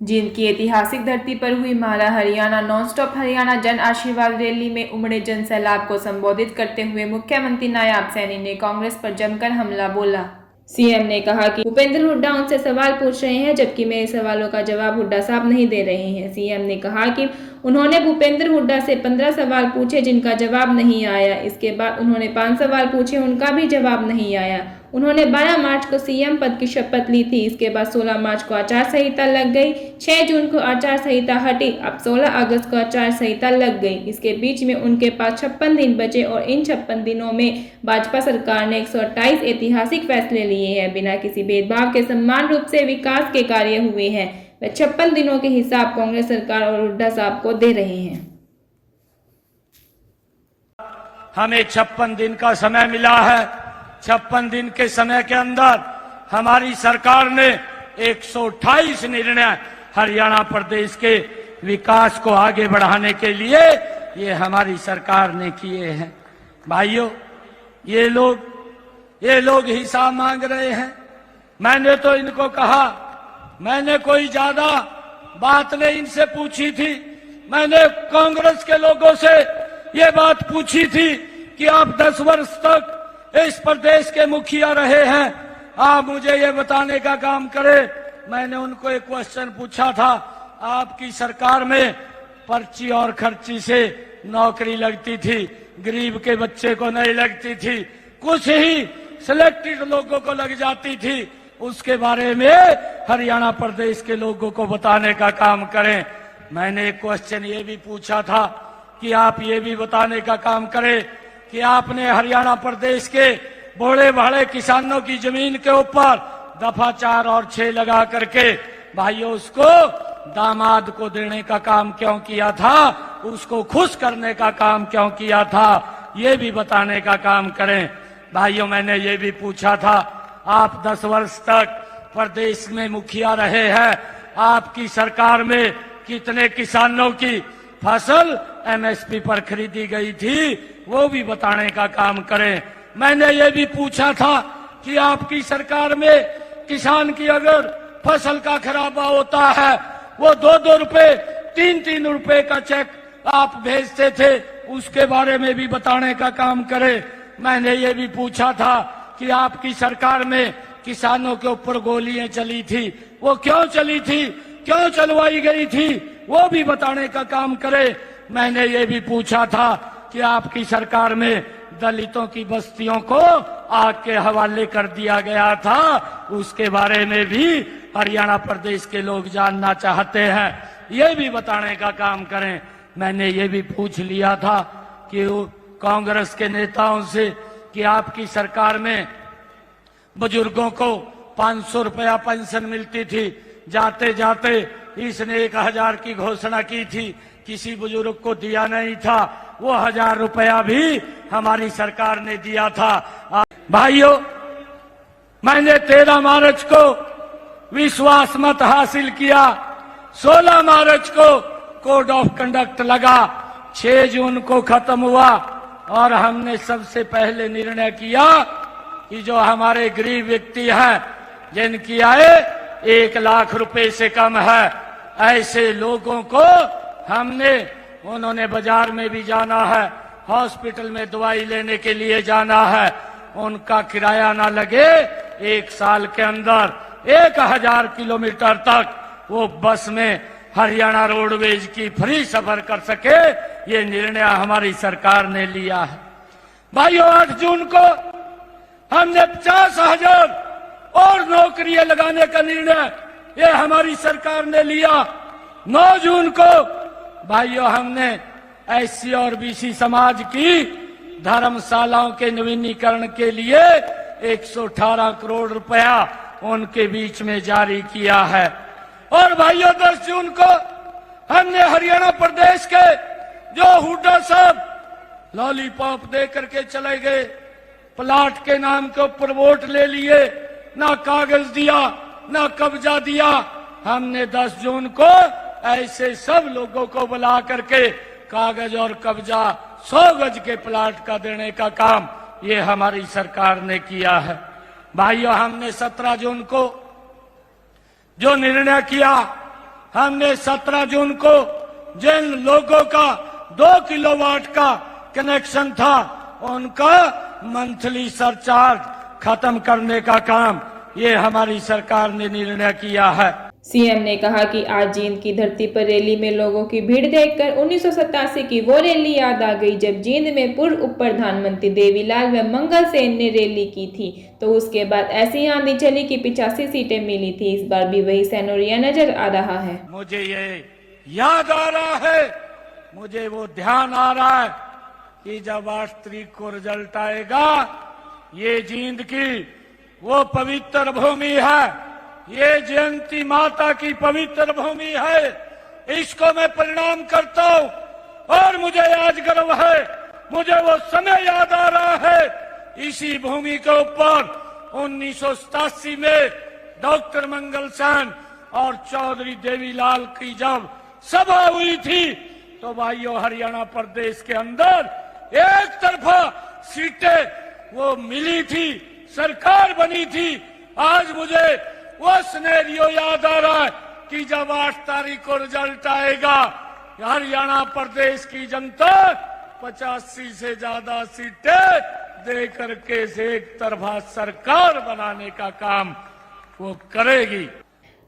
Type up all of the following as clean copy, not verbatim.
जींद की ऐतिहासिक धरती पर हुई माला हरियाणा नॉनस्टॉप हरियाणा जन आशीर्वाद रैली में उमड़े जन सैलाब को संबोधित करते हुए मुख्यमंत्री नायब सैनी ने कांग्रेस पर जमकर हमला बोला। सीएम ने कहा कि भूपेंद्र हुड्डा उनसे सवाल पूछ रहे हैं, जबकि मेरे सवालों का जवाब हुड्डा साहब नहीं दे रहे हैं। सीएम ने कहा कि उन्होंने भूपेंद्र हुड्डा से 15 सवाल पूछे जिनका जवाब नहीं आया। इसके बाद उन्होंने 5 सवाल पूछे, उनका भी जवाब नहीं आया। उन्होंने 12 मार्च को सीएम पद की शपथ ली थी। इसके बाद 16 मार्च को आचार संहिता लग गई, 6 जून को आचार संहिता हटी, अब 16 अगस्त को आचार संहिता लग गई। इसके बीच में उनके पास 56 दिन बचे और इन 56 दिनों में भाजपा सरकार ने 128 ऐतिहासिक फैसले लिए हैं। बिना किसी भेदभाव के समान रूप से विकास के कार्य हुए हैं। वे 56 दिनों के हिसाब कांग्रेस सरकार और हुड्डा साहब को दे रहे हैं। हमें 56 दिन का समय मिला है। 56 दिन के समय के अंदर हमारी सरकार ने 128 निर्णय हरियाणा प्रदेश के विकास को आगे बढ़ाने के लिए ये हमारी सरकार ने किए हैं। भाइयों, ये लोग हिसाब मांग रहे हैं। मैंने तो इनको कहा, मैंने कोई ज्यादा बात नहीं इनसे पूछी थी। मैंने कांग्रेस के लोगों से ये बात पूछी थी कि आप 10 वर्ष तक इस प्रदेश के मुखिया रहे हैं, आप मुझे ये बताने का काम करें। मैंने उनको एक क्वेश्चन पूछा था, आपकी सरकार में पर्ची और खर्ची से नौकरी लगती थी, गरीब के बच्चे को नहीं लगती थी, कुछ ही सिलेक्टेड लोगों को लग जाती थी। उसके बारे में हरियाणा प्रदेश के लोगों को बताने का काम करें। मैंने एक क्वेश्चन ये भी पूछा था कि आप ये भी बताने का काम करें कि आपने हरियाणा प्रदेश के बड़े बड़े किसानों की जमीन के ऊपर दफा 4 और 6 लगा करके भाइयों उसको दामाद को देने का काम क्यों किया था, उसको खुश करने का काम क्यों किया था, ये भी बताने का काम करें। भाइयों, मैंने ये भी पूछा था, आप 10 वर्ष तक प्रदेश में मुखिया रहे हैं, आपकी सरकार में कितने किसानों की फसल एमएसपी पर खरीदी गई थी, वो भी बताने का काम करें। मैंने ये भी पूछा था कि आपकी सरकार में किसान की अगर फसल का खराबा होता है, वो 2-2 रुपए 3-3 रुपए का चेक आप भेजते थे, उसके बारे में भी बताने का काम करें। मैंने ये भी पूछा था कि आपकी सरकार में किसानों के ऊपर गोलियां चली थी, वो क्यों चली थी, क्यों चलवाई गई थी, वो भी बताने का काम करे। मैंने ये भी पूछा था कि आपकी सरकार में दलितों की बस्तियों को आग के हवाले कर दिया गया था, उसके बारे में भी हरियाणा प्रदेश के लोग जानना चाहते हैं, ये भी बताने का काम करें। मैंने ये भी पूछ लिया था कि कांग्रेस के नेताओं से कि आपकी सरकार में बुजुर्गों को 500 रुपया पेंशन मिलती थी, जाते जाते इसने 1000 की घोषणा की थी, किसी बुजुर्ग को दिया नहीं था, वो 1000 रुपया भी हमारी सरकार ने दिया था। भाइयों, मैंने 13 मार्च को विश्वास मत हासिल किया, 16 मार्च को कोड ऑफ कंडक्ट लगा, 6 जून को खत्म हुआ और हमने सबसे पहले निर्णय किया कि जो हमारे गरीब व्यक्ति हैं, जिनकी आय 1 लाख रुपए से कम है, ऐसे लोगों को उन्होंने बाजार में भी जाना है, हॉस्पिटल में दवाई लेने के लिए जाना है, उनका किराया ना लगे, 1 साल के अंदर 1000 किलोमीटर तक वो बस में हरियाणा रोडवेज की फ्री सफर कर सके, ये निर्णय हमारी सरकार ने लिया है। भाइयों, 8 जून को हमने 50,000 और नौकरियां लगाने का निर्णय ये हमारी सरकार ने लिया। 9 जून को भाइयों हमने एससी और बीसी समाज की धर्मशालाओं के नवीनीकरण के लिए 118 करोड़ रुपया उनके बीच में जारी किया है। और भाइयों, 10 जून को हमने हरियाणा प्रदेश के जो हुड्डा साहब लॉलीपॉप दे करके चले गए, प्लाट के नाम के ऊपर वोट ले लिए, ना कागज दिया ना कब्जा दिया, हमने 10 जून को ऐसे सब लोगों को बुला करके कागज और कब्जा 100 गज के प्लाट का देने का काम ये हमारी सरकार ने किया है। भाइयों, हमने 17 जून को जो निर्णय किया हमने 17 जून को जिन लोगों का 2 किलोवाट का कनेक्शन था उनका मंथली सरचार्ज खत्म करने का काम ये हमारी सरकार ने निर्णय किया है। सीएम ने कहा कि आज जींद की धरती पर रैली में लोगों की भीड़ देखकर 1987 की वो रैली याद आ गई जब जींद में पूर्व उप प्रधानमंत्री देवीलाल व मंगल सेन ने रैली की थी, तो उसके बाद ऐसी आंधी चली कि 85 सीटें मिली थी। इस बार भी वही सेनोरिया नजर आ रहा है। मुझे ये याद आ रहा है, मुझे वो ध्यान आ रहा है कि जब 8 तारीख को रिजल्ट आएगा, ये जींद की वो पवित्र भूमि है, ये जयंती माता की पवित्र भूमि है, इसको मैं प्रणाम करता हूं। और मुझे आज गर्व है, मुझे वो समय याद आ रहा है, इसी भूमि के ऊपर 1987 में डॉक्टर मंगल सेन और चौधरी देवीलाल की जब सभा हुई थी, तो भाइयों हरियाणा प्रदेश के अंदर एक तरफा सीटें वो मिली थी, सरकार बनी थी। आज मुझे वो सिनेरियो याद आ रहा है कि जब 8 तारीख को रिजल्ट आएगा, हरियाणा प्रदेश की जनता 85 से ज्यादा सीटें दे करके से एक तरफा सरकार बनाने का काम वो करेगी।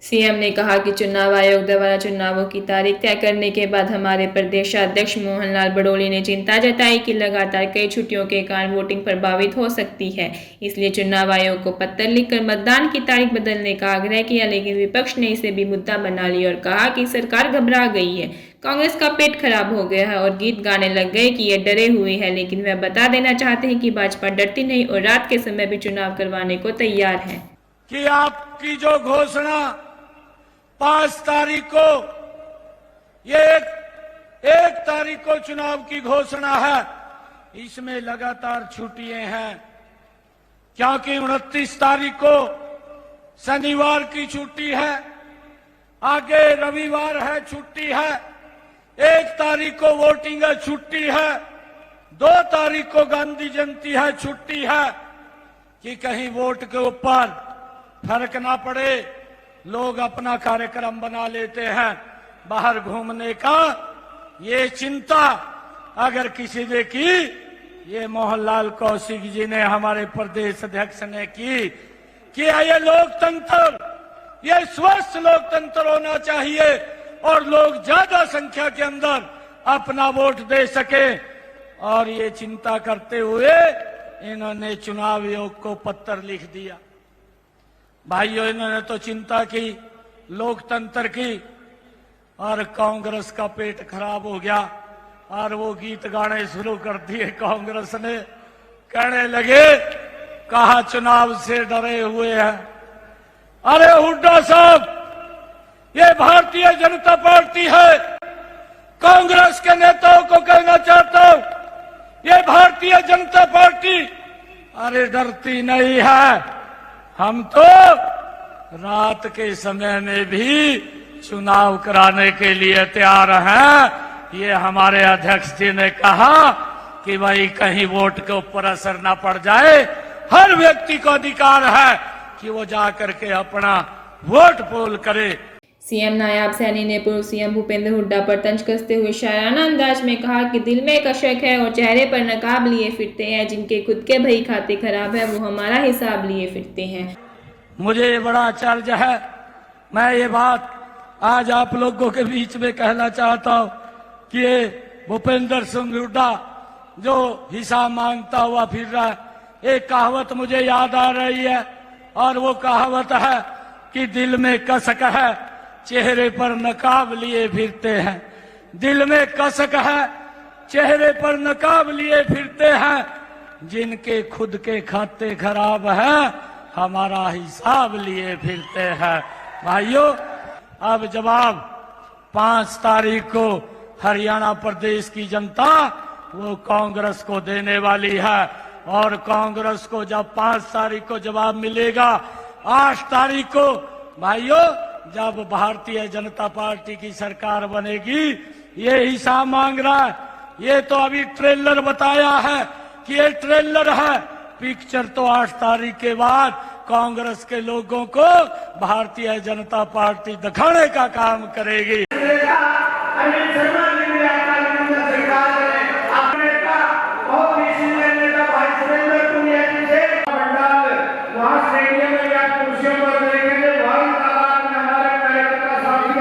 सीएम ने कहा कि चुनाव आयोग द्वारा चुनावों की तारीख तय करने के बाद हमारे प्रदेशाध्यक्ष मोहनलाल बड़ोली ने चिंता जताई कि लगातार कई छुट्टियों के कारण वोटिंग प्रभावित हो सकती है, इसलिए चुनाव आयोग को पत्र लिखकर मतदान की तारीख बदलने का आग्रह किया, लेकिन विपक्ष ने इसे भी मुद्दा बना लिया और कहा कि सरकार घबरा गई है, कांग्रेस का पेट खराब हो गया है और गीत गाने लग गए कि ये डरे हुए हैं। लेकिन वह बता देना चाहते हैं कि भाजपा डरती नहीं और रात के समय भी चुनाव करवाने को तैयार है। कि आपकी जो घोषणा 5 तारीख को, ये 1 तारीख को चुनाव की घोषणा है, इसमें लगातार छुट्टियां हैं, क्योंकि 29 तारीख को शनिवार की छुट्टी है, आगे रविवार है छुट्टी है, 1 तारीख को वोटिंग है छुट्टी है, 2 तारीख को गांधी जयंती है छुट्टी है, कि कहीं वोट के ऊपर फर्क ना पड़े, लोग अपना कार्यक्रम बना लेते हैं बाहर घूमने का। ये चिंता अगर किसी ने की, ये मोहनलाल कौशिक जी ने, हमारे प्रदेश अध्यक्ष ने की, कि ये लोकतंत्र, ये स्वस्थ लोकतंत्र होना चाहिए और लोग ज्यादा संख्या के अंदर अपना वोट दे सके। और ये चिंता करते हुए इन्होंने चुनाव आयोग को पत्र लिख दिया। भाइयों, इन्होंने तो चिंता की लोकतंत्र की, और कांग्रेस का पेट खराब हो गया और वो गीत गाने शुरू कर दिए कांग्रेस ने, कहने लगे कहा चुनाव से डरे हुए हैं। अरे हुड्डा साहब, ये भारतीय जनता पार्टी है, कांग्रेस के नेताओं को कहना चाहता हूं, ये भारतीय जनता पार्टी अरे डरती नहीं है। हम तो रात के समय में भी चुनाव कराने के लिए तैयार हैं। ये हमारे अध्यक्ष जी ने कहा कि भाई कहीं वोट के ऊपर असर ना पड़ जाए, हर व्यक्ति को अधिकार है कि वो जाकर के अपना वोट पोल करे। सीएम नायाब सैनी ने पूर्व सीएम भूपेंद्र हुड्डा पर तंज कसते हुए शायराना अंदाज में कहा कि दिल में कशक है और चेहरे पर नकाब लिए फिरते हैं, जिनके खुद के भई खाते खराब है वो हमारा हिसाब लिए फिरते हैं। मुझे बड़ा आश्चर्य है, मैं ये बात आज आप लोगों के बीच में कहना चाहता हूं कि ये भूपेंद्र सिंह हुड्डा जो हिसाब मांगता हुआ फिर रहा है, एक कहावत मुझे याद आ रही है, और वो कहावत है कि दिल में कसक है, चेहरे पर नकाब लिए फिरते हैं। दिल में कसक है, चेहरे पर नकाब लिए फिरते हैं, जिनके खुद के खाते खराब हैं, हमारा हिसाब लिए फिरते हैं। भाइयों, अब जवाब 5 तारीख को हरियाणा प्रदेश की जनता वो कांग्रेस को देने वाली है, और कांग्रेस को जब 5 तारीख को जवाब मिलेगा, 8 तारीख को भाइयों जब भारतीय जनता पार्टी की सरकार बनेगी, ये हिसाब मांग रहा है। ये तो अभी ट्रेलर बताया है कि ये ट्रेलर है, पिक्चर तो 8 तारीख के बाद कांग्रेस के लोगों को भारतीय जनता पार्टी दिखाने का काम करेगी। अनिल शर्मा जी ने अकाली सरकार ने अपने का बहुत ही सीनियर नेता भाई सुरेंद्र पुनिया जी से भंडार वहां स्टेडियम में या कुर्सियों पर